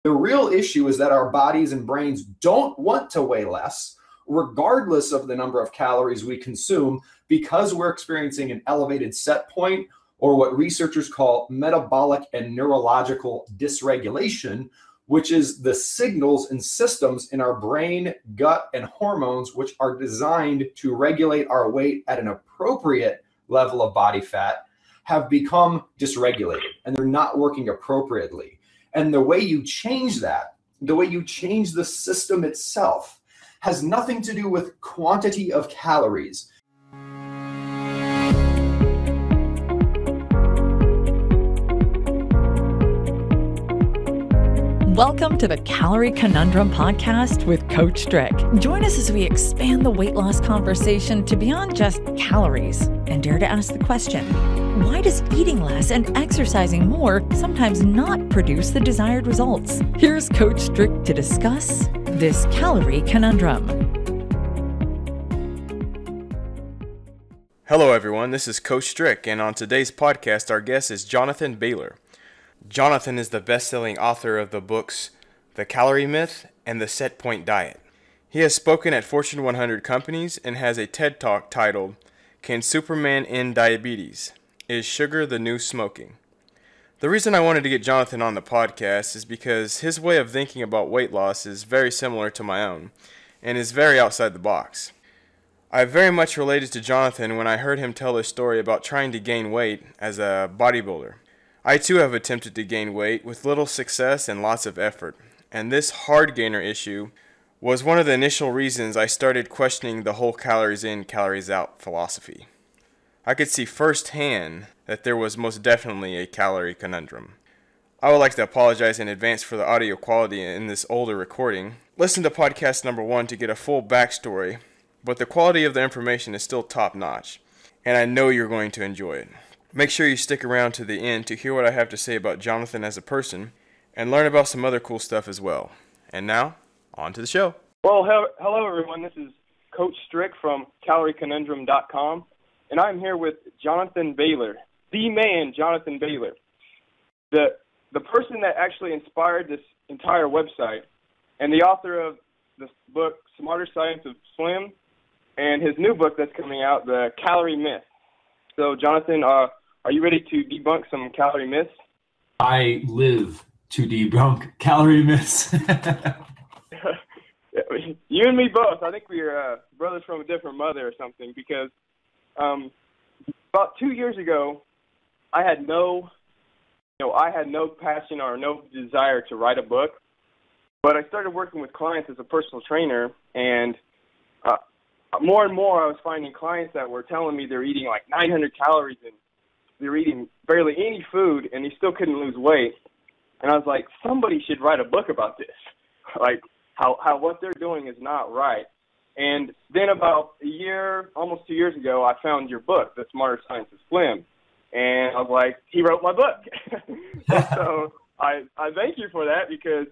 The real issue is that our bodies and brains don't want to weigh less, regardless of the number of calories we consume, because we're experiencing an elevated set point, or what researchers call metabolic and neurological dysregulation, which is the signals and systems in our brain, gut, and hormones, which are designed to regulate our weight at an appropriate level of body fat, have become dysregulated and they're not working appropriately. And the way you change that, the way you change the system itself, has nothing to do with quantity of calories. Welcome to the Calorie Conundrum podcast with Coach Strick. Join us as we expand the weight loss conversation to beyond just calories and dare to ask the question, why does eating less and exercising more sometimes not produce the desired results? Here's Coach Strick to discuss this Calorie Conundrum. Hello everyone, this is Coach Strick, and on today's podcast our guest is Jonathan Bailor. Jonathan is the best-selling author of the books The Calorie Myth and The Set Point Diet. He has spoken at Fortune 100 companies and has a TED Talk titled, Can Superman End Diabetes? Is Sugar the New Smoking? The reason I wanted to get Jonathan on the podcast is because his way of thinking about weight loss is very similar to my own and is very outside the box. I very much related to Jonathan when I heard him tell his story about trying to gain weight as a bodybuilder. I too have attempted to gain weight with little success and lots of effort, and this hard gainer issue was one of the initial reasons I started questioning the whole calories in, calories out philosophy. I could see firsthand that there was most definitely a calorie conundrum. I would like to apologize in advance for the audio quality in this older recording. Listen to podcast number 1 to get a full backstory, but the quality of the information is still top notch, and I know you're going to enjoy it. Make sure you stick around to the end to hear what I have to say about Jonathan as a person and learn about some other cool stuff as well. And now, on to the show. Well, hello everyone. This is Coach Strick from CalorieConundrum.com, and I'm here with Jonathan Bailor, the man, Jonathan Bailor, the person that actually inspired this entire website, and the author of this book, Smarter Science of Slim, and his new book that's coming out, The Calorie Myth. So, Jonathan, are you ready to debunk some calorie myths? I live to debunk calorie myths. You and me both. I think we're brothers from a different mother or something, because about 2 years ago, I had no passion or no desire to write a book, but I started working with clients as a personal trainer, and more and more I was finding clients that were telling me they're eating like 900 calories and they're eating barely any food and they still couldn't lose weight. And I was like, somebody should write a book about this. Like how what they're doing is not right. And then about a year, almost 2 years ago, I found your book, The Smarter Science of Slim. And I was like, he wrote my book. So I thank you for that, because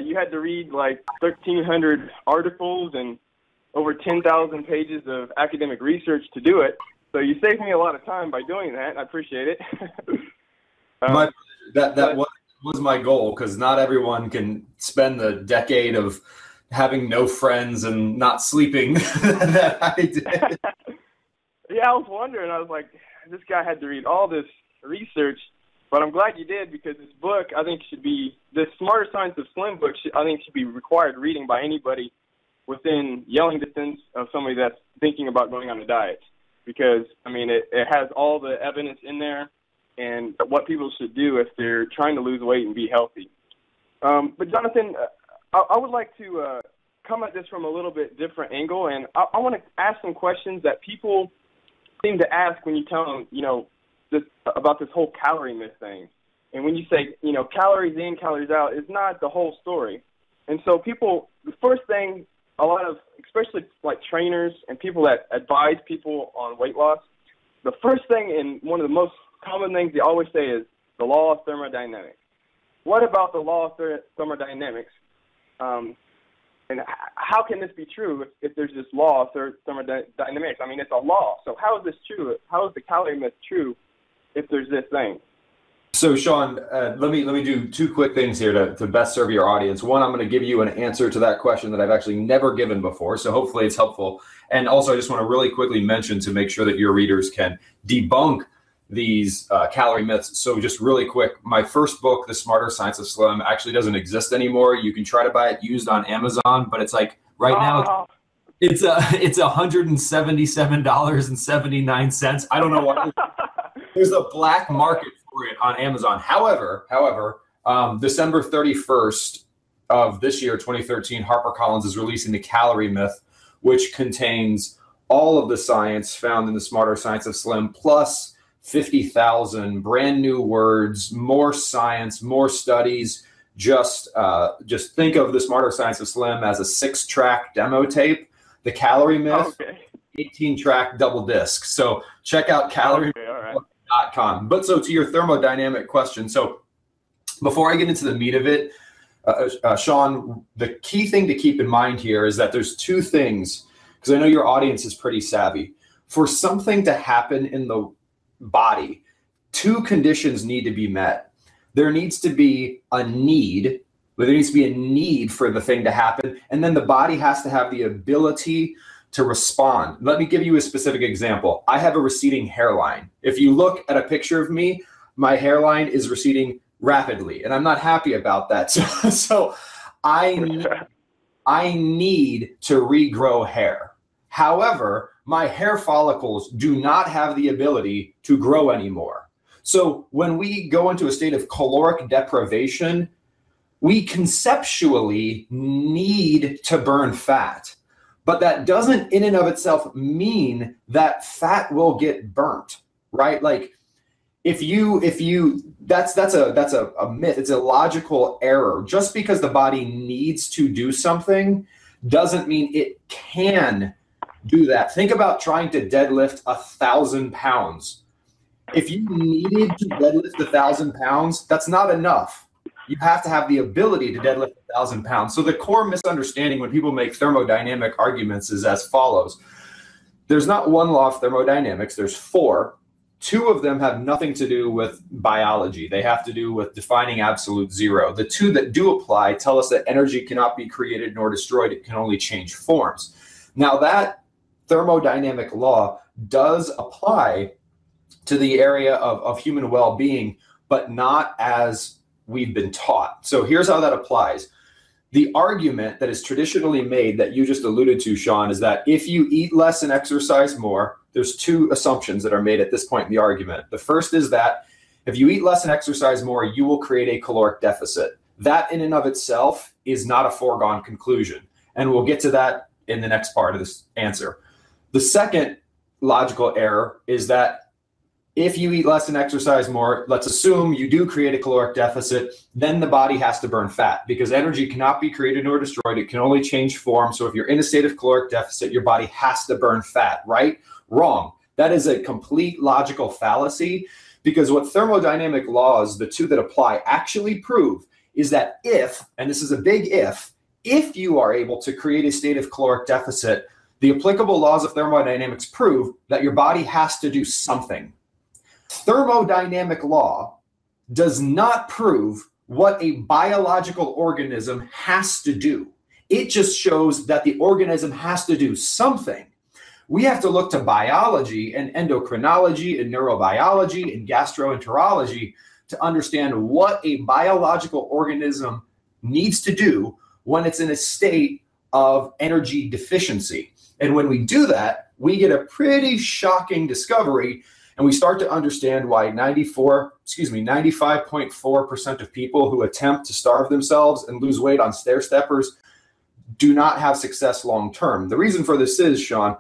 you had to read like 1,300 articles and over 10,000 pages of academic research to do it. So you saved me a lot of time by doing that. I appreciate it. That was my goal, because not everyone can spend the decade of having no friends and not sleeping that I did. Yeah, I was wondering. I was like, this guy had to read all this research, but I'm glad you did, because this book, I think, the Smarter Science of Slim book, I think should be required reading by anybody within yelling distance of somebody that's thinking about going on a diet, because, I mean, it has all the evidence in there and what people should do if they're trying to lose weight and be healthy. But, Jonathan, I would like to come at this from a little bit different angle, and I want to ask some questions that people seem to ask when you tell them, about this whole calorie myth thing. And when you say, calories in, calories out, is not the whole story. And so the first thing, a lot of, especially like trainers and people that advise people on weight loss, the first thing and one of the most common things they always say is the law of thermodynamics. What about the law of thermodynamics? And how can this be true if there's this law of thermodynamics? I mean, it's a law. So how is this true? How is the calorie myth true if there's this thing? So, Sean, let me do two quick things here to best serve your audience. One, I'm going to give you an answer to that question that I've actually never given before, so hopefully it's helpful. And also, I just want to really quickly mention to make sure that your readers can debunk these calorie myths. So just really quick, my first book, The Smarter Science of Slim, actually doesn't exist anymore. You can try to buy it used on Amazon, but it's like now it's $177.79. I don't know why. There's a black market for it on Amazon. However, December 31st of this year, 2013, HarperCollins is releasing The Calorie Myth, which contains all of the science found in The Smarter Science of Slim, plus 50,000 brand new words, more science, more studies. Just think of The Smarter Science of Slim as a 6-track demo tape. The Calorie Myth, 18-track double disc. So check out calorie.com. But so to your thermodynamic question, so before I get into the meat of it, Sean, the key thing to keep in mind here is that there's two things, because I know your audience is pretty savvy. For something to happen in the body, two conditions need to be met. There needs to be a need, there needs to be a need for the thing to happen, and then the body has to have the ability to respond. Let me give you a specific example. I have a receding hairline. If you look at a picture of me, my hairline is receding rapidly, and I'm not happy about that. So I need to regrow hair. However, my hair follicles do not have the ability to grow anymore. So when we go into a state of caloric deprivation, we conceptually need to burn fat. But that doesn't in and of itself mean that fat will get burnt, right? Like if you that's a myth. It's a logical error. Just because the body needs to do something doesn't mean it can do that. Think about trying to deadlift 1,000 pounds. If you needed to deadlift 1,000 pounds, that's not enough. You have to have the ability to deadlift 1,000 pounds. So the core misunderstanding when people make thermodynamic arguments is as follows. There's not one law of thermodynamics, there's 4. 2 of them have nothing to do with biology. They have to do with defining absolute zero. The 2 that do apply tell us that energy cannot be created nor destroyed. It can only change forms. Now that thermodynamic law does apply to the area of human well-being, but not as we've been taught. So here's how that applies. The argument that is traditionally made that you just alluded to, Sean, is that if you eat less and exercise more, there's 2 assumptions that are made at this point in the argument. The first is that if you eat less and exercise more, you will create a caloric deficit. That in and of itself is not a foregone conclusion. And we'll get to that in the next part of this answer. The second logical error is that if you eat less and exercise more, let's assume you do create a caloric deficit, then the body has to burn fat because energy cannot be created nor destroyed. It can only change form. So if you're in a state of caloric deficit, your body has to burn fat, right? Wrong. That is a complete logical fallacy because what thermodynamic laws, the 2 that apply, actually prove is that if, and this is a big if you are able to create a state of caloric deficit, the applicable laws of thermodynamics prove that your body has to do something. Thermodynamic law does not prove what a biological organism has to do. It just shows that the organism has to do something. We have to look to biology and endocrinology and neurobiology and gastroenterology to understand what a biological organism needs to do when it's in a state of energy deficiency. And when we do that, we get a pretty shocking discovery. And we start to understand why 95.4% of people who attempt to starve themselves and lose weight on stair steppers do not have success long term. The reason for this is, Sean,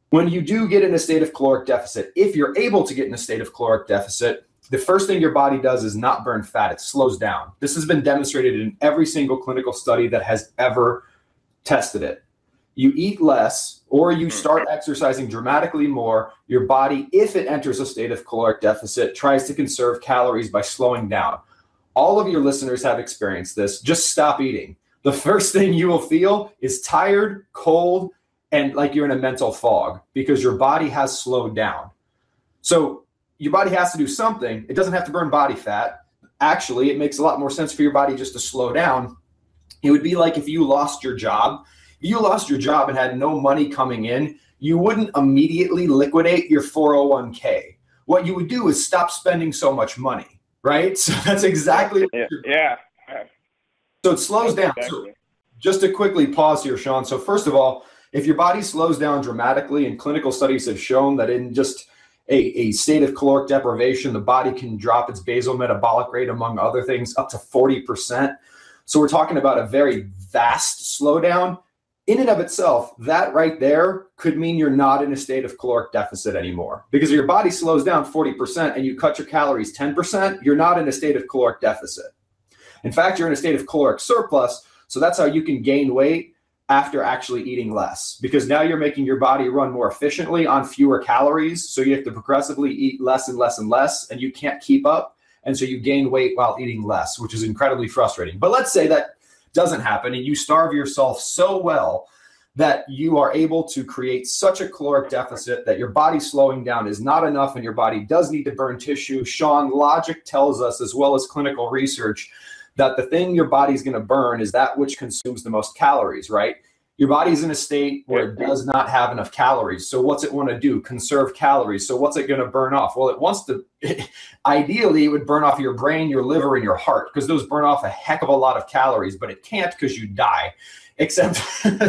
when you do get in a state of caloric deficit, if you're able to get in a state of caloric deficit, the first thing your body does is not burn fat, it slows down. This has been demonstrated in every single clinical study that has ever tested it. You eat less or you start exercising dramatically more, your body, if it enters a state of caloric deficit, tries to conserve calories by slowing down. All of your listeners have experienced this. Just stop eating. The first thing you will feel is tired, cold, and like you're in a mental fog because your body has slowed down. So your body has to do something. It doesn't have to burn body fat. Actually, it makes a lot more sense for your body just to slow down. It would be like if you lost your job. If you lost your job and had no money coming in, you wouldn't immediately liquidate your 401k. What you would do is stop spending so much money, right? So that's exactly yeah. So it slows down. Exactly. So just to quickly pause here, Sean. So first of all, if your body slows down dramatically, and clinical studies have shown that in just a state of caloric deprivation, the body can drop its basal metabolic rate, among other things, up to 40%. So we're talking about a very vast slowdown. In and of itself, that right there could mean you're not in a state of caloric deficit anymore. Because if your body slows down 40% and you cut your calories 10%, you're not in a state of caloric deficit. In fact, you're in a state of caloric surplus. So that's how you can gain weight after actually eating less, because now you're making your body run more efficiently on fewer calories. So you have to progressively eat less and less and less, and you can't keep up. And so you gain weight while eating less, which is incredibly frustrating. But let's say that doesn't happen and you starve yourself so well that you are able to create such a caloric deficit that your body slowing down is not enough and your body does need to burn tissue. Sean, logic tells us, as well as clinical research, that the thing your body's going to burn is that which consumes the most calories, right? Your body's in a state where it does not have enough calories. So what's it want to do? Conserve calories. So what's it going to burn off? Well, it wants to, ideally, it would burn off your brain, your liver, and your heart, because those burn off a heck of a lot of calories, but it can't because you die. Except,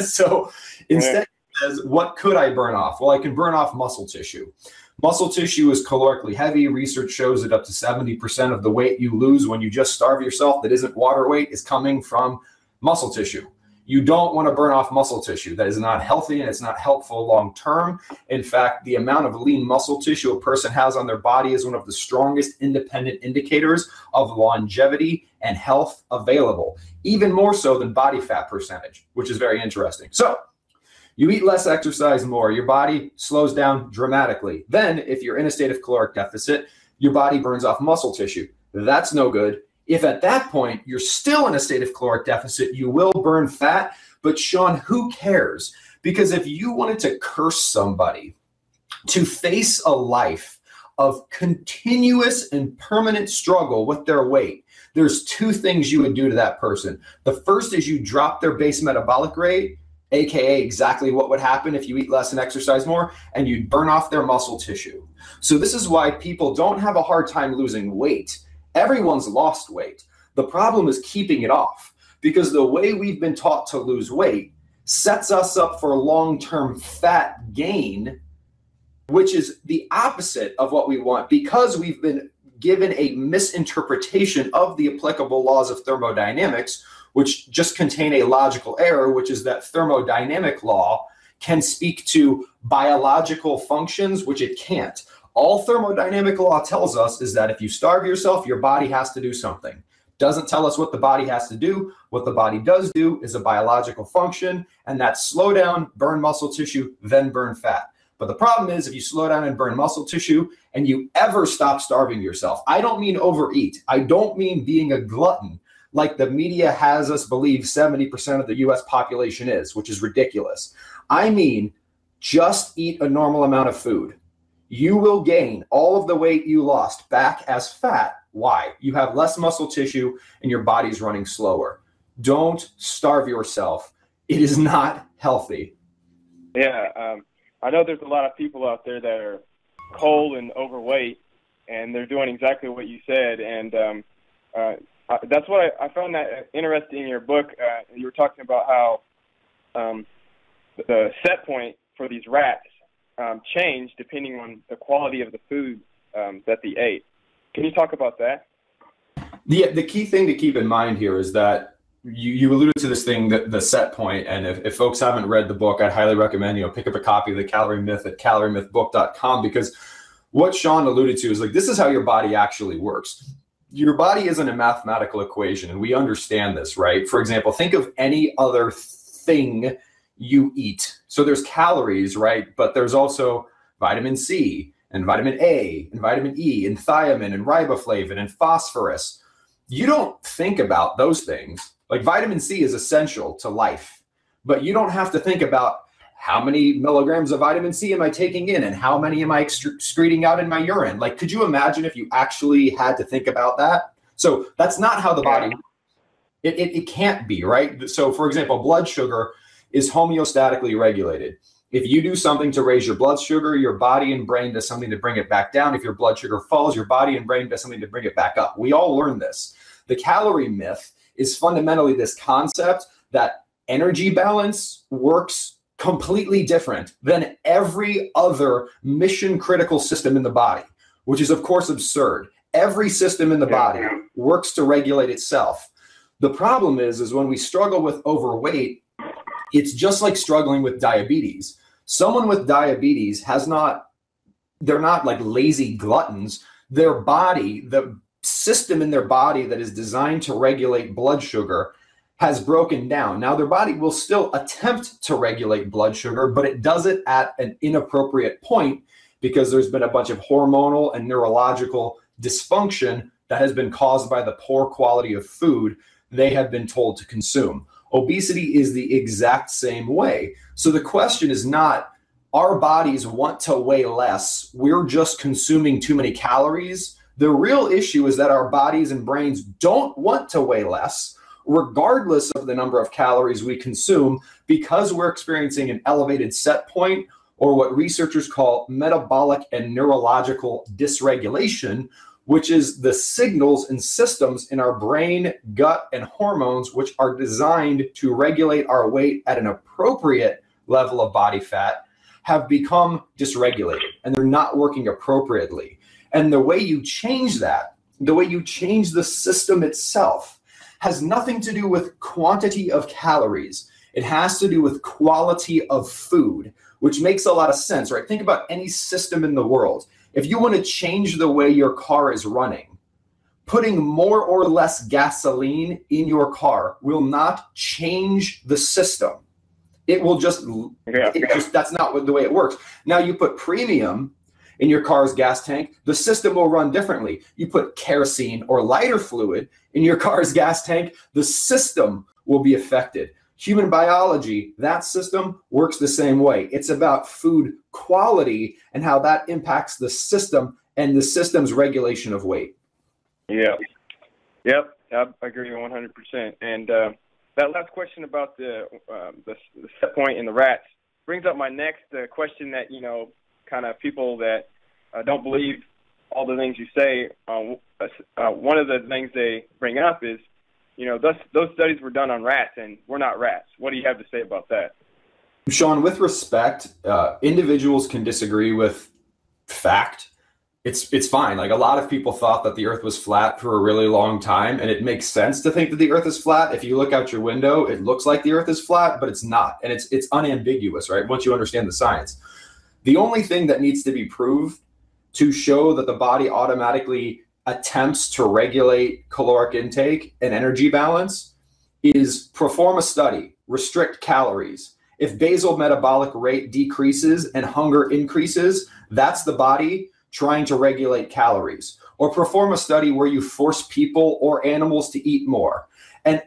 so instead it says, what could I burn off? Well, I can burn off muscle tissue. Muscle tissue is calorically heavy. Research shows that up to 70% of the weight you lose when you just starve yourself that isn't water weight is coming from muscle tissue. You don't want to burn off muscle tissue. That is not healthy and it's not helpful long term. In fact, the amount of lean muscle tissue a person has on their body is one of the strongest independent indicators of longevity and health available, even more so than body fat percentage, which is very interesting. So you eat less, exercise more, your body slows down dramatically. Then if you're in a state of caloric deficit, your body burns off muscle tissue. That's no good. If at that point you're still in a state of caloric deficit, you will burn fat. But Sean, who cares? Because if you wanted to curse somebody to face a life of continuous and permanent struggle with their weight, there's two things you would do to that person. The first is you drop their base metabolic rate, AKA exactly what would happen if you eat less and exercise more, and you'd burn off their muscle tissue. So this is why people don't have a hard time losing weight. Everyone's lost weight. The problem is keeping it off, because the way we've been taught to lose weight sets us up for long-term fat gain, which is the opposite of what we want, because we've been given a misinterpretation of the applicable laws of thermodynamics, which just contain a logical error, which is that thermodynamic law can speak to biological functions, which it can't. All thermodynamic law tells us is that if you starve yourself, your body has to do something. Doesn't tell us what the body has to do. What the body does do is a biological function, and that's slow down, burn muscle tissue, then burn fat. But the problem is if you slow down and burn muscle tissue and you ever stop starving yourself, I don't mean overeat. I don't mean being a glutton, like the media has us believe 70% of the US population is, which is ridiculous. I mean, just eat a normal amount of food. You will gain all of the weight you lost back as fat. Why? You have less muscle tissue and your body's running slower. Don't starve yourself. It is not healthy. Yeah, I know there's a lot of people out there that are cold and overweight, and they're doing exactly what you said. And that's what I found that interesting in your book. You were talking about how the set point for these rats changed depending on the quality of the food that they ate. Can you talk about that? The key thing to keep in mind here is that you alluded to this thing, the set point. And if folks haven't read the book, I'd highly recommend, pick up a copy of The Calorie Myth at caloriemythbook.com, because what Sean alluded to is like, this is how your body actually works. Your body isn't a mathematical equation, and we understand this, right? For example, think of any other thing you eat. So there's calories, right? But there's also vitamin C and vitamin A and vitamin E and thiamine and riboflavin and phosphorus. You don't think about those things. Like vitamin C is essential to life, but you don't have to think about how many milligrams of vitamin C am I taking in and how many am I excreting out in my urine? Like, could you imagine if you actually had to think about that? So that's not how the body works. It can't be, right? So for example, blood sugar is homeostatically regulated. If you do something to raise your blood sugar, your body and brain does something to bring it back down. If your blood sugar falls, your body and brain does something to bring it back up. We all learn this. The calorie myth is fundamentally this concept that energy balance works completely different than every other mission critical system in the body, which is of course absurd. Every system in the body works to regulate itself. The problem is when we struggle with overweight, it's just like struggling with diabetes. Someone with diabetes they're not like lazy gluttons. Their body, the system in their body that is designed to regulate blood sugar has broken down. Now their body will still attempt to regulate blood sugar, but it does it at an inappropriate point because there's been a bunch of hormonal and neurological dysfunction that has been caused by the poor quality of food they have been told to consume. Obesity is the exact same way. So the question is not, our bodies want to weigh less, we're just consuming too many calories. The real issue is that our bodies and brains don't want to weigh less, regardless of the number of calories we consume, because we're experiencing an elevated set point, or what researchers call metabolic and neurological dysregulation, which is the signals and systems in our brain, gut, and hormones, which are designed to regulate our weight at an appropriate level of body fat, have become dysregulated and they're not working appropriately. And the way you change that, the way you change the system itself, has nothing to do with quantity of calories. It has to do with quality of food, which makes a lot of sense, right? Think about any system in the world. If you want to change the way your car is running, putting more or less gasoline in your car will not change the system. It will just, that's not the way it works. Now you put premium in your car's gas tank, the system will run differently. You put kerosene or lighter fluid in your car's gas tank, the system will be affected. Human biology, that system works the same way. It's about food quality and how that impacts the system and the system's regulation of weight. Yeah. Yep. I agree 100%. And that last question about the set point in the rats brings up my next question that, kind of people that don't believe all the things you say. One of the things they bring up is, those studies were done on rats, and we're not rats. What do you have to say about that? Sean, with respect, individuals can disagree with fact. It's fine. Like, a lot of people thought that the earth was flat for a really long time, and it makes sense to think that the earth is flat. If you look out your window, it looks like the earth is flat, but it's not. And it's unambiguous, right? Once you understand the science. The only thing that needs to be proved to show that the body automatically attempts to regulate caloric intake and energy balance is perform a study, restrict calories. If basal metabolic rate decreases and hunger increases, that's the body trying to regulate calories. Or perform a study where you force people or animals to eat more, and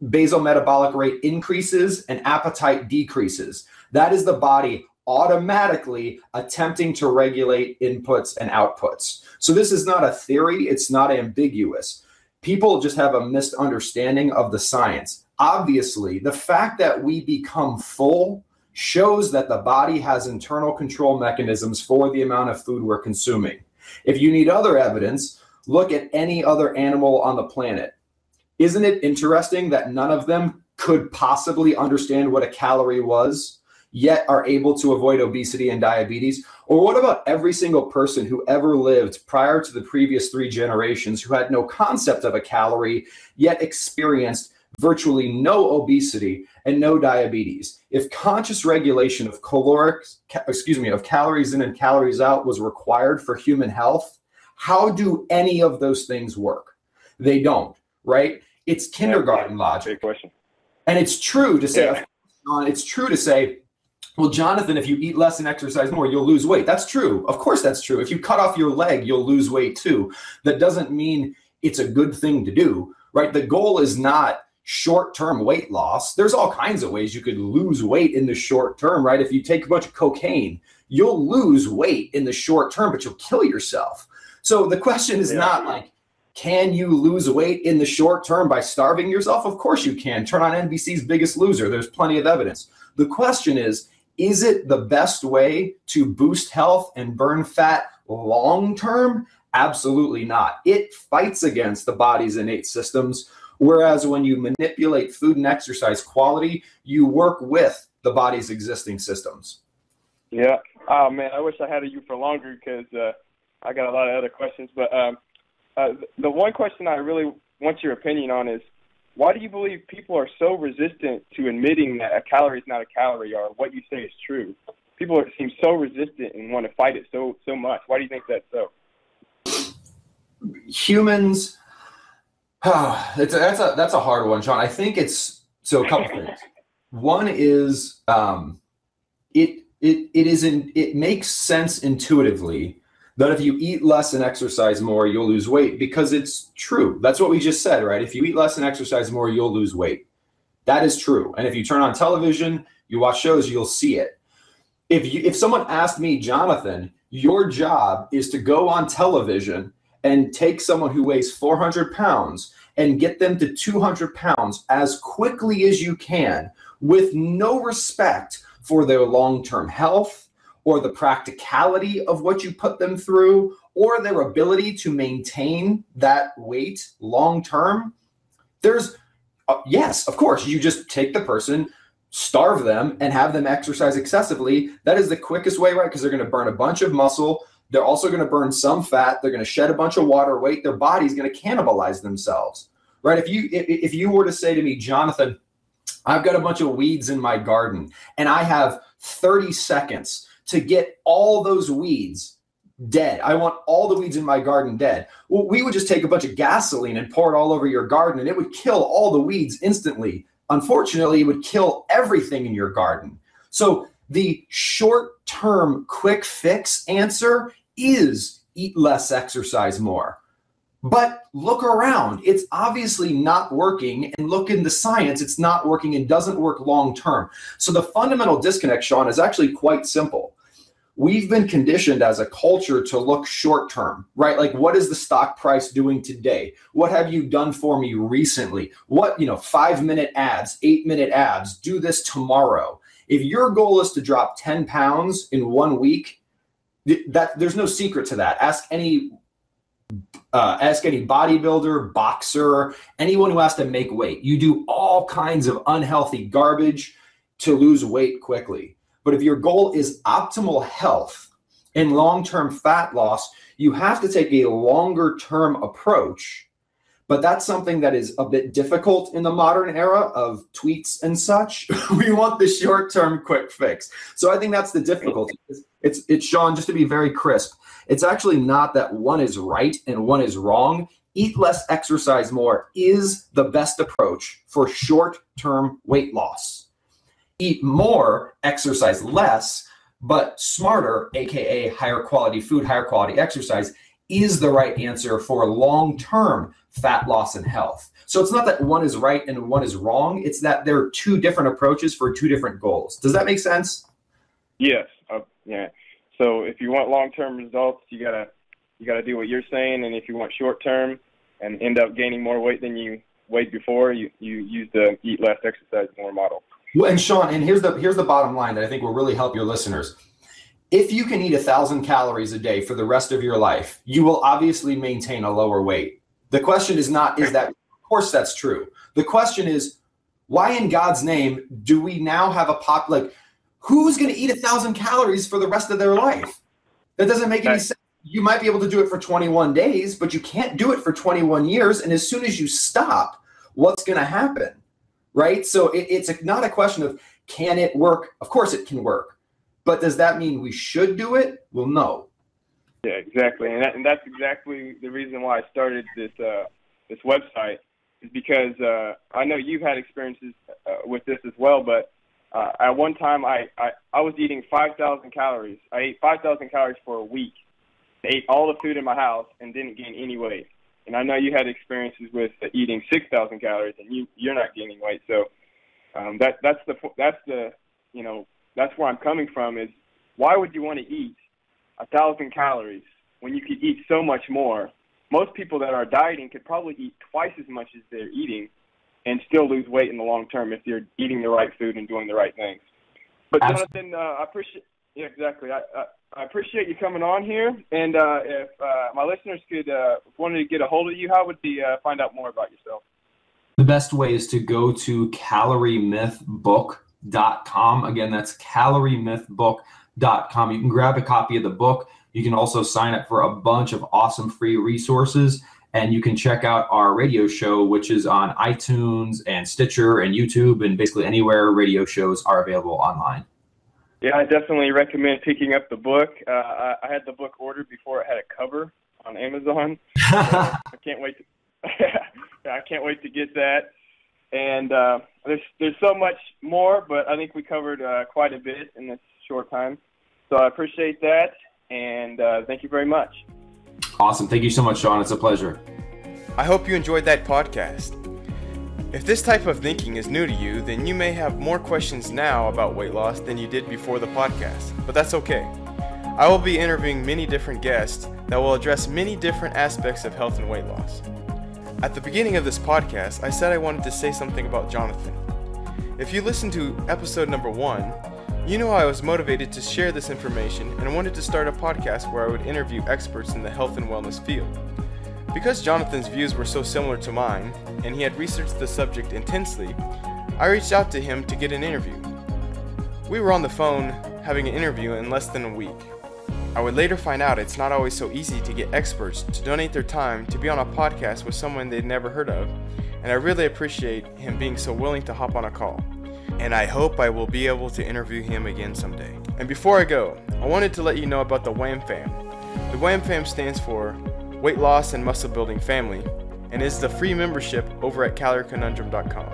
basal metabolic rate increases and appetite decreases. That is the body automatically attempting to regulate inputs and outputs. So this is not a theory. It's not ambiguous. People just have a misunderstanding of the science. Obviously, the fact that we become full shows that the body has internal control mechanisms for the amount of food we're consuming. If you need other evidence, look at any other animal on the planet. Isn't it interesting that none of them could possibly understand what a calorie was, yet are able to avoid obesity and diabetes? Or what about every single person who ever lived prior to the previous 3 generations who had no concept of a calorie, yet experienced virtually no obesity and no diabetes? If conscious regulation of calories in and calories out was required for human health, how do any of those things work? They don't, right? It's kindergarten logic. Great question. And it's true to say, well, Jonathan, if you eat less and exercise more, you'll lose weight. That's true. Of course that's true. If you cut off your leg, you'll lose weight too. That doesn't mean it's a good thing to do, right? The goal is not short-term weight loss, there's all kinds of ways you could lose weight in the short term, right? If you take a bunch of cocaine, you'll lose weight in the short term, but you'll kill yourself. So the question is not like, can you lose weight in the short term by starving yourself? Of course you can. Turn on NBC's Biggest Loser. There's plenty of evidence. The question is it the best way to boost health and burn fat long term? Absolutely not. It fights against the body's innate systems. Whereas when you manipulate food and exercise quality, you work with the body's existing systems. Yeah. Oh, man, I wish I had you for longer because I got a lot of other questions. But the one question I really want your opinion on is, why do you believe people are so resistant to admitting that a calorie is not a calorie or what you say is true? People seem so resistant and want to fight it so much. Why do you think that's so? Humans, that's a hard one, Sean. I think it's a couple things. One is it makes sense intuitively that if you eat less and exercise more, you'll lose weight, because it's true. That's what we just said, right? If you eat less and exercise more, you'll lose weight. That is true. And if you turn on television, you watch shows, you'll see it. If someone asked me, Jonathan, your job is to go on television and take someone who weighs 400 pounds and get them to 200 pounds as quickly as you can, with no respect for their long-term health or the practicality of what you put them through or their ability to maintain that weight long-term, there's, yes, of course, you just take the person, starve them, and have them exercise excessively. That is the quickest way, right? Because they're going to burn a bunch of muscle. They're also going to burn some fat. They're going to shed a bunch of water weight. Their body's going to cannibalize themselves, right? If you were to say to me, Jonathan, I've got a bunch of weeds in my garden and I have 30 seconds to get all those weeds dead. I want all the weeds in my garden dead. Well, we would just take a bunch of gasoline and pour it all over your garden and it would kill all the weeds instantly. Unfortunately, it would kill everything in your garden. So the short-term quick fix answer is eat less, exercise more. But look around. It's obviously not working. And look in the science. It's not working and doesn't work long-term. So the fundamental disconnect, Sean, is actually quite simple. We've been conditioned as a culture to look short-term, right? Like, what is the stock price doing today? What have you done for me recently? What, 5-minute abs, 8-minute abs, do this tomorrow. If your goal is to drop 10 pounds in 1 week, there's no secret to that. Ask any bodybuilder, boxer, anyone who has to make weight. You do all kinds of unhealthy garbage to lose weight quickly. But if your goal is optimal health and long-term fat loss, you have to take a longer-term approach. But that's something that is a bit difficult in the modern era of tweets and such. We want the short-term quick fix. So I think that's the difficulty. It's Sean, just to be very crisp, it's actually not that one is right and one is wrong. Eat less, exercise more is the best approach for short-term weight loss. Eat more, exercise less, but smarter, aka higher quality food, higher quality exercise, is the right answer for long-term fat loss and health. So it's not that one is right and one is wrong. It's that there are two different approaches for two different goals. Does that make sense? Yes. Yeah. So if you want long-term results, you gotta do what you're saying, and if you want short-term and end up gaining more weight than you weighed before, you use the eat less, exercise more model. Well, and Sean, and here's the bottom line that I think will really help your listeners. If you can eat 1,000 calories a day for the rest of your life, you will obviously maintain a lower weight. The question is not, is that, of course that's true. The question is, why in God's name do we now have who's going to eat 1,000 calories for the rest of their life? That doesn't make any sense. You might be able to do it for 21 days, but you can't do it for 21 years. And as soon as you stop, what's going to happen? Right? So it's not a question of, can it work? Of course it can work. But does that mean we should do it? Well, no. Yeah, exactly. And that's exactly the reason why I started this website, is because I know you've had experiences with this as well, but at one time I was eating 5,000 calories. I ate 5,000 calories for a week. I ate all the food in my house and didn't gain any weight. And I know you had experiences with eating 6,000 calories, and you're not gaining weight. So that's where I'm coming from. Is why would you want to eat 1,000 calories when you could eat so much more? Most people that are dieting could probably eat twice as much as they're eating and still lose weight in the long term if you're eating the right food and doing the right things. But Jonathan, I appreciate. Yeah, exactly. I appreciate you coming on here. And if my listeners wanted to get a hold of you, how would they find out more about yourself? The best way is to go to caloriemythbook.com. Again, that's caloriemythbook.com. You can grab a copy of the book. You can also sign up for a bunch of awesome free resources. And you can check out our radio show, which is on iTunes and Stitcher and YouTube and basically anywhere radio shows are available online. Yeah, I definitely recommend picking up the book. I had the book ordered before it had a cover on Amazon. So I can't wait to get that. And there's so much more, but I think we covered quite a bit in this short time. So I appreciate that, and thank you very much. Awesome. Thank you so much, Sean. It's a pleasure. I hope you enjoyed that podcast. If this type of thinking is new to you, then you may have more questions now about weight loss than you did before the podcast, but that's okay. I will be interviewing many different guests that will address many different aspects of health and weight loss. At the beginning of this podcast, I said I wanted to say something about Jonathan. If you listened to episode number 1, you know I was motivated to share this information and wanted to start a podcast where I would interview experts in the health and wellness field. Because Jonathan's views were so similar to mine, and he had researched the subject intensely, I reached out to him to get an interview. We were on the phone having an interview in less than a week. I would later find out it's not always so easy to get experts to donate their time to be on a podcast with someone they'd never heard of, and I really appreciate him being so willing to hop on a call. And I hope I will be able to interview him again someday. And before I go, I wanted to let you know about the WHAM Fam. The WHAM Fam stands for Weight Loss and Muscle Building Family, and is the free membership over at calorieconundrum.com.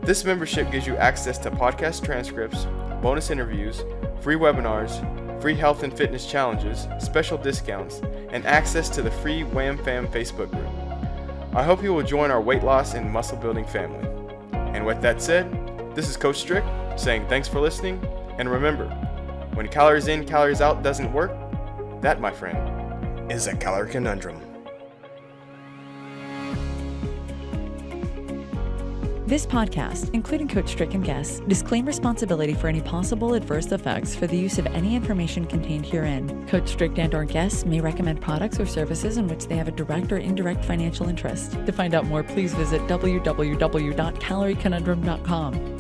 This membership gives you access to podcast transcripts, bonus interviews, free webinars, free health and fitness challenges, special discounts, and access to the free WHAM Fam Facebook group. I hope you will join our weight loss and muscle building family. And with that said, this is Coach Strick saying thanks for listening, and remember, when calories in, calories out doesn't work, that, my friend, is a calorie conundrum. This podcast, including Coach Strick and guests, disclaim responsibility for any possible adverse effects for the use of any information contained herein. Coach Strick and/or guests may recommend products or services in which they have a direct or indirect financial interest. To find out more, please visit www.calorieconundrum.com.